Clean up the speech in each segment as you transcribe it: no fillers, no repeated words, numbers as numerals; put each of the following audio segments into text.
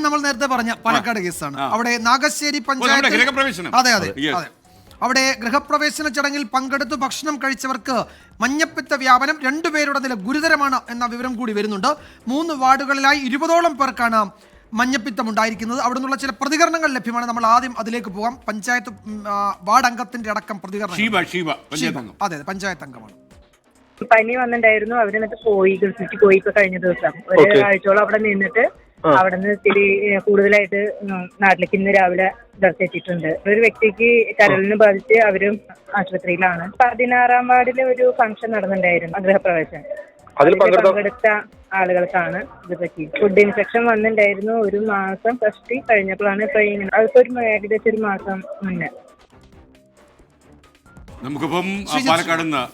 നമ്മൾ നേരത്തെ പറഞ്ഞ പാലക്കാട് കേസാണ്. അവിടെ നാഗശ്ശേരി പഞ്ചായത്ത് അതെ അതെ അതെ അവിടെ ഗൃഹപ്രവേശന ചടങ്ങിൽ പങ്കെടുത്ത് ഭക്ഷണം കഴിച്ചവർക്ക് മഞ്ഞപ്പിത്ത വ്യാപനം 2 പേരുടെ നില ഗുരുതരമാണ് എന്ന വിവരം കൂടി വരുന്നുണ്ട്. 3 വാർഡുകളിലായി 20ഓളം പേർക്കാണ് മഞ്ഞപ്പിത്തം ഉണ്ടായിരിക്കുന്നത്. അവിടെ നിന്നുള്ള ചില പ്രതികരണങ്ങൾ ലഭ്യമാണ്. നമ്മൾ ആദ്യം അതിലേക്ക് പോകാം. പഞ്ചായത്ത് വാർഡ് അംഗത്തിന്റെ അടക്കം പ്രതികരണം. അതെ പഞ്ചായത്ത് അംഗമാണ്. പനി വന്നിട്ടുണ്ടായിരുന്നു. അവരെന്നിട്ട് പോയി ഗൾഫിലേക്ക് പോയി. ഇപ്പൊ കഴിഞ്ഞ ദിവസം ഒരാഴ്ചയോളം അവിടെ നിന്നിട്ട് അവിടെ നിന്ന് ഇത്തിരി കൂടുതലായിട്ട് നാട്ടിലേക്ക് ഇന്ന് രാവിലെ ദർശിച്ചിട്ടുണ്ട്. ഒരു വ്യക്തിക്ക് കരളിന് ബാധിച്ച് അവരും ആശുപത്രിയിലാണ്. 16-ാം വാർഡിലെ ഒരു ഫംഗ്ഷൻ നടന്നിട്ടുണ്ടായിരുന്നു, ഗൃഹപ്രവേശനം. അതിൽ പങ്കെടുത്ത ആളുകൾക്കാണ് ഇത് പറ്റി. ഫുഡ് ഇൻഫെക്ഷൻ വന്നിട്ടുണ്ടായിരുന്നു. 1 മാസം കഷ്ടി കഴിഞ്ഞപ്പോഴാണ് ഇപ്പൊ ഇങ്ങനെ. അതിപ്പോ ഏകദേശം 1 മാസം മുന്നേ. നമുക്കിപ്പം പാലക്കാട് നിന്ന്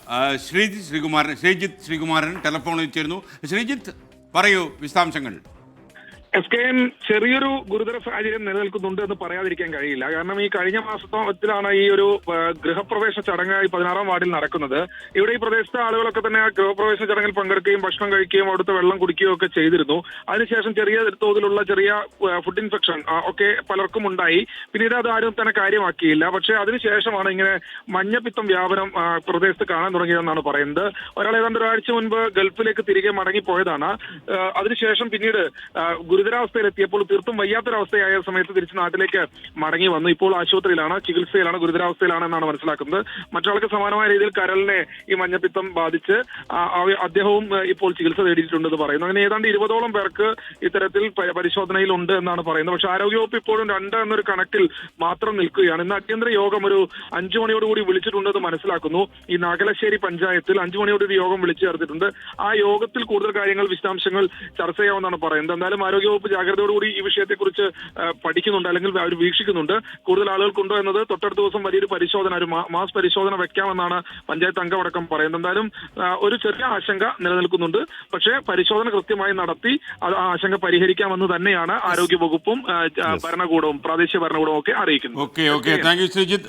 ശ്രീജിത്ത് ശ്രീകുമാരൻ ടെലിഫോണിൽ ചേരുന്നു. ശ്രീജിത്ത്, പറയൂ വിശദാംശങ്ങൾ. SKM ചെറിയൊരു ഗുരുതര സാഹചര്യം നിലനിൽക്കുന്നുണ്ട് എന്ന് പറയാതിരിക്കാൻ കഴിയില്ല. കാരണം ഈ കഴിഞ്ഞ മാസത്തിലാണ് ഈ ഒരു ഗൃഹപ്രവേശ ചടങ്ങ് 16-ാം വാർഡിൽ നടക്കുന്നത്. ഇവിടെ ഈ പ്രദേശത്തെ ആളുകളൊക്കെ തന്നെ ആ ഗൃഹപ്രവേശ ചടങ്ങിൽ പങ്കെടുക്കുകയും ഭക്ഷണം കഴിക്കുകയും അവിടുത്തെ വെള്ളം കുടിക്കുകയും ഒക്കെ ചെയ്തിരുന്നു. അതിനുശേഷം ചെറിയ തോതിലുള്ള ചെറിയ ഫുഡ് ഇൻഫെക്ഷൻ ഒക്കെ പലർക്കും ഉണ്ടായി. പിന്നീട് അത് ആരും തന്നെ കാര്യമാക്കിയില്ല. പക്ഷേ അതിനുശേഷമാണ് ഇങ്ങനെ മഞ്ഞപ്പിത്തം വ്യാപനം പ്രദേശത്ത് കാണാൻ തുടങ്ങിയതെന്നാണ് പറയുന്നത്. ഒരാൾ ഏതാണ്ട് ഒരാഴ്ച മുൻപ് ഗൾഫിലേക്ക് തിരികെ മടങ്ങിപ്പോയതാണ്. അതിനുശേഷം പിന്നീട് ഗുരുതരാവസ്ഥയിലെത്തിയപ്പോൾ തീർത്തും വയ്യാത്തൊരവസ്ഥയായ സമയത്ത് തിരിച്ച് നാട്ടിലേക്ക് മടങ്ങി വന്നു. ഇപ്പോൾ ആശുപത്രിയിലാണ്, ചികിത്സയിലാണ്, ഗുരുതരാവസ്ഥയിലാണ് എന്നാണ് മനസ്സിലാക്കുന്നത്. മറ്റൊരാൾക്ക് സമാനമായ രീതിയിൽ കരളിനെ ഈ മഞ്ഞപ്പിത്തം ബാധിച്ച് അദ്ദേഹവും ഇപ്പോൾ ചികിത്സ തേടിയിട്ടുണ്ടെന്ന് പറയുന്നു. അങ്ങനെ ഏതാണ്ട് 20ഓളം പേർക്ക് ഇത്തരത്തിൽ പരിശോധനയിലുണ്ട് എന്നാണ് പറയുന്നത്. പക്ഷേ ആരോഗ്യവകുപ്പ് ഇപ്പോഴും 2 എന്നൊരു കണക്കിൽ മാത്രം നിൽക്കുകയാണ്. ഇന്ന് അടിയന്തര യോഗം ഒരു 5 മണിയോടുകൂടി വിളിച്ചിട്ടുണ്ടെന്ന് മനസ്സിലാക്കുന്നു. ഈ നാഗലശ്ശേരി പഞ്ചായത്തിൽ 5 മണിയോട് ഒരു യോഗം വിളിച്ചു ചേർത്തിട്ടുണ്ട്. ആ യോഗത്തിൽ കൂടുതൽ കാര്യങ്ങൾ, വിശദാംശങ്ങൾ ചർച്ച ചെയ്യാമെന്നാണ് പറയുന്നത്. എന്തായാലും ആരോഗ്യവകുപ്പ് ജാഗ്രതയോടുകൂടി ഈ വിഷയത്തെക്കുറിച്ച് പഠിക്കുന്നുണ്ട്, അല്ലെങ്കിൽ അവർ വീക്ഷിക്കുന്നുണ്ട്. കൂടുതൽ ആളുകൾക്കുണ്ടോ എന്നത് തൊട്ടടുത്ത ദിവസം വലിയൊരു പരിശോധന, ഒരു മാസ് പരിശോധന വെക്കാമെന്നാണ് പഞ്ചായത്ത് അംഗമടക്കം പറയുന്നത്. എന്തായാലും ഒരു ചെറിയ ആശങ്ക നിലനിൽക്കുന്നുണ്ട്. പക്ഷേ പരിശോധന കൃത്യമായി നടത്തി അത് ആശങ്ക പരിഹരിക്കാമെന്ന് തന്നെയാണ് ആരോഗ്യവകുപ്പും ഭരണകൂടവും പ്രാദേശിക ഭരണകൂടവും ഒക്കെ അറിയിക്കുന്നത്. Okay, thank you Sreejith.